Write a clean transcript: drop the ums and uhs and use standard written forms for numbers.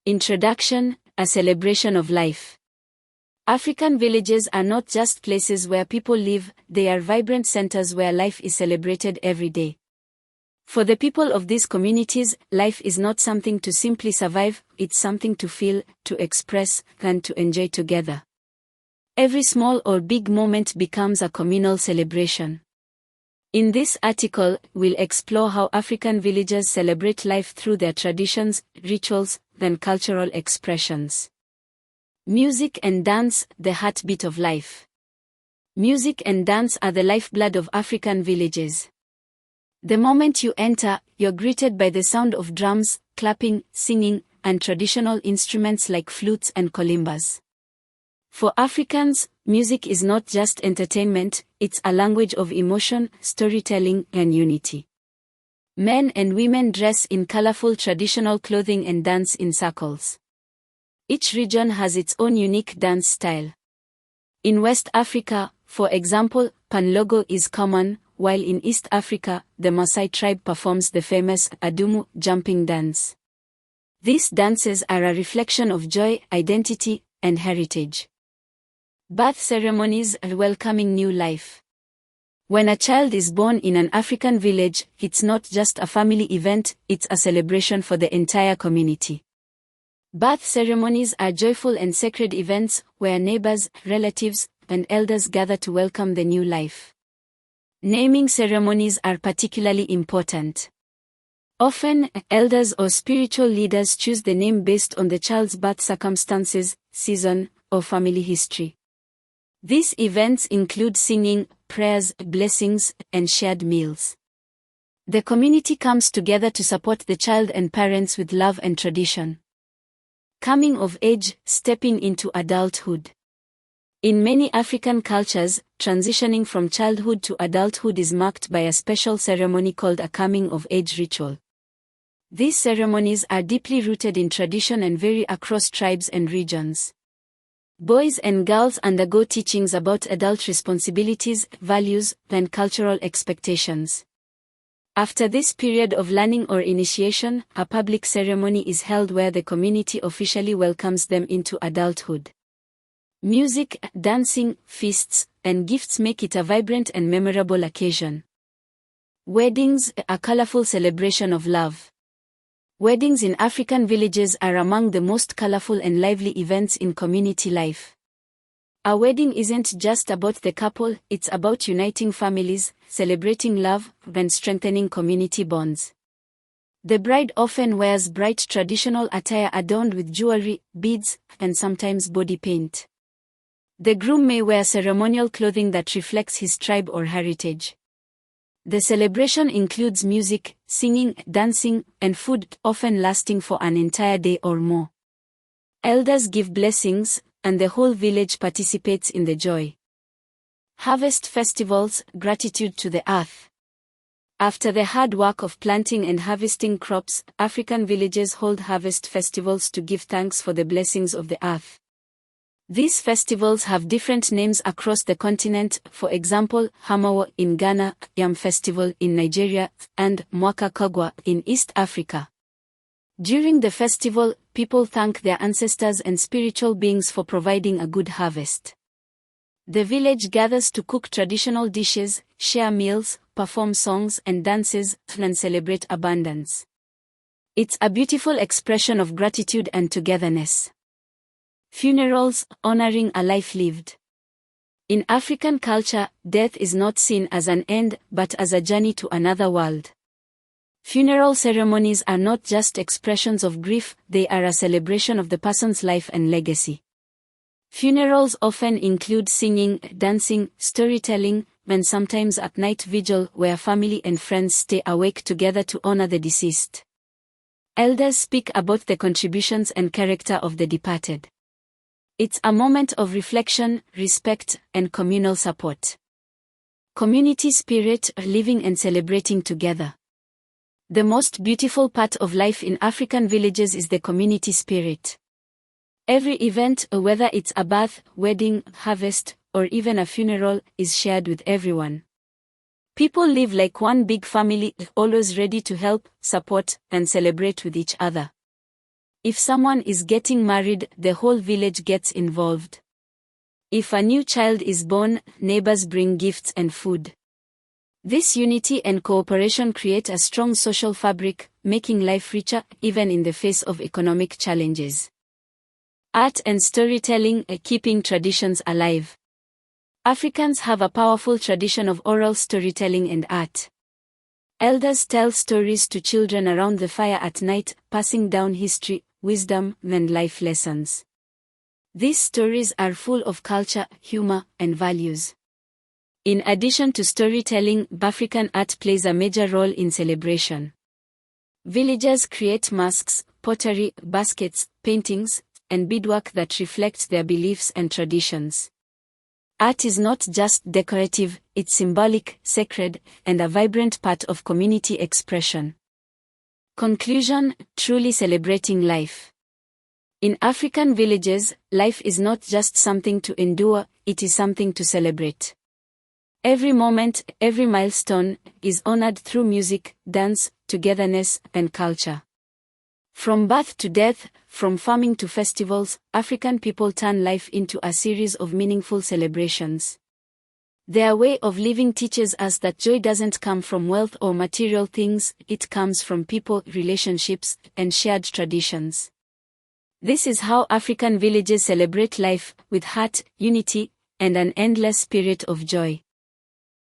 Introduction: a celebration of life. African villages are not just places where people live, they are vibrant centers where life is celebrated every day. For the people of these communities, life is not something to simply survive, it's something to feel, to express, and to enjoy together. Every small or big moment becomes a communal celebration. In this article, we'll explore how African villages celebrate life through their traditions, rituals, and cultural expressions. Music and dance, the heartbeat of life. Music and dance are the lifeblood of African villages. The moment you enter, you're greeted by the sound of drums, clapping, singing, and traditional instruments like flutes and kolimbas. For Africans, music is not just entertainment, it's a language of emotion, storytelling, and unity. Men and women dress in colorful traditional clothing and dance in circles. Each region has its own unique dance style. In West Africa, for example, Panlogo is common, while in East Africa, the Maasai tribe performs the famous Adumu jumping dance. These dances are a reflection of joy, identity, and heritage. Birth ceremonies are welcoming new life. When a child is born in an African village, it's not just a family event, it's a celebration for the entire community. Birth ceremonies are joyful and sacred events where neighbors, relatives, and elders gather to welcome the new life. Naming ceremonies are particularly important. Often, elders or spiritual leaders choose the name based on the child's birth circumstances, season, or family history. These events include singing, prayers, blessings, and shared meals. The community comes together to support the child and parents with love and tradition. Coming of age, stepping into adulthood. In many African cultures, transitioning from childhood to adulthood is marked by a special ceremony called a coming of age ritual. These ceremonies are deeply rooted in tradition and vary across tribes and regions. Boys and girls undergo teachings about adult responsibilities, values, and cultural expectations. After this period of learning or initiation, a public ceremony is held where the community officially welcomes them into adulthood. Music, dancing, feasts, and gifts make it a vibrant and memorable occasion. Weddings, a colorful celebration of love. Weddings in African villages are among the most colorful and lively events in community life. A wedding isn't just about the couple, it's about uniting families, celebrating love, and strengthening community bonds. The bride often wears bright traditional attire adorned with jewelry, beads, and sometimes body paint. The groom may wear ceremonial clothing that reflects his tribe or heritage. The celebration includes music, singing, dancing, and food, often lasting for an entire day or more. Elders give blessings, and the whole village participates in the joy. Harvest festivals, gratitude to the earth. After the hard work of planting and harvesting crops, African villages hold harvest festivals to give thanks for the blessings of the earth. These festivals have different names across the continent, for example, Hamawo in Ghana, Yam Festival in Nigeria, and Mwaka Kogwa in East Africa. During the festival, people thank their ancestors and spiritual beings for providing a good harvest. The village gathers to cook traditional dishes, share meals, perform songs and dances, and celebrate abundance. It's a beautiful expression of gratitude and togetherness. Funerals, honoring a life lived. In African culture, death is not seen as an end, but as a journey to another world. Funeral ceremonies are not just expressions of grief, they are a celebration of the person's life and legacy. Funerals often include singing, dancing, storytelling, and sometimes at night vigil where family and friends stay awake together to honor the deceased. Elders speak about the contributions and character of the departed. It's a moment of reflection, respect, and communal support. Community spirit, living and celebrating together. The most beautiful part of life in African villages is the community spirit. Every event, whether it's a birth, wedding, harvest, or even a funeral, is shared with everyone. People live like one big family, always ready to help, support, and celebrate with each other. If someone is getting married, the whole village gets involved. If a new child is born, neighbors bring gifts and food. This unity and cooperation create a strong social fabric, making life richer, even in the face of economic challenges. Art and storytelling, keeping traditions alive. Africans have a powerful tradition of oral storytelling and art. Elders tell stories to children around the fire at night, passing down history, wisdom, and life lessons. These stories are full of culture, humor, and values. In addition to storytelling, African art plays a major role in celebration. Villagers create masks, pottery, baskets, paintings, and beadwork that reflect their beliefs and traditions. Art is not just decorative, it's symbolic, sacred, and a vibrant part of community expression. Conclusion: truly celebrating life. In African villages, life is not just something to endure, it is something to celebrate. Every moment, every milestone, is honored through music, dance, togetherness, and culture. From birth to death, from farming to festivals, African people turn life into a series of meaningful celebrations. Their way of living teaches us that joy doesn't come from wealth or material things, it comes from people, relationships, and shared traditions. This is how African villages celebrate life, with heart, unity, and an endless spirit of joy.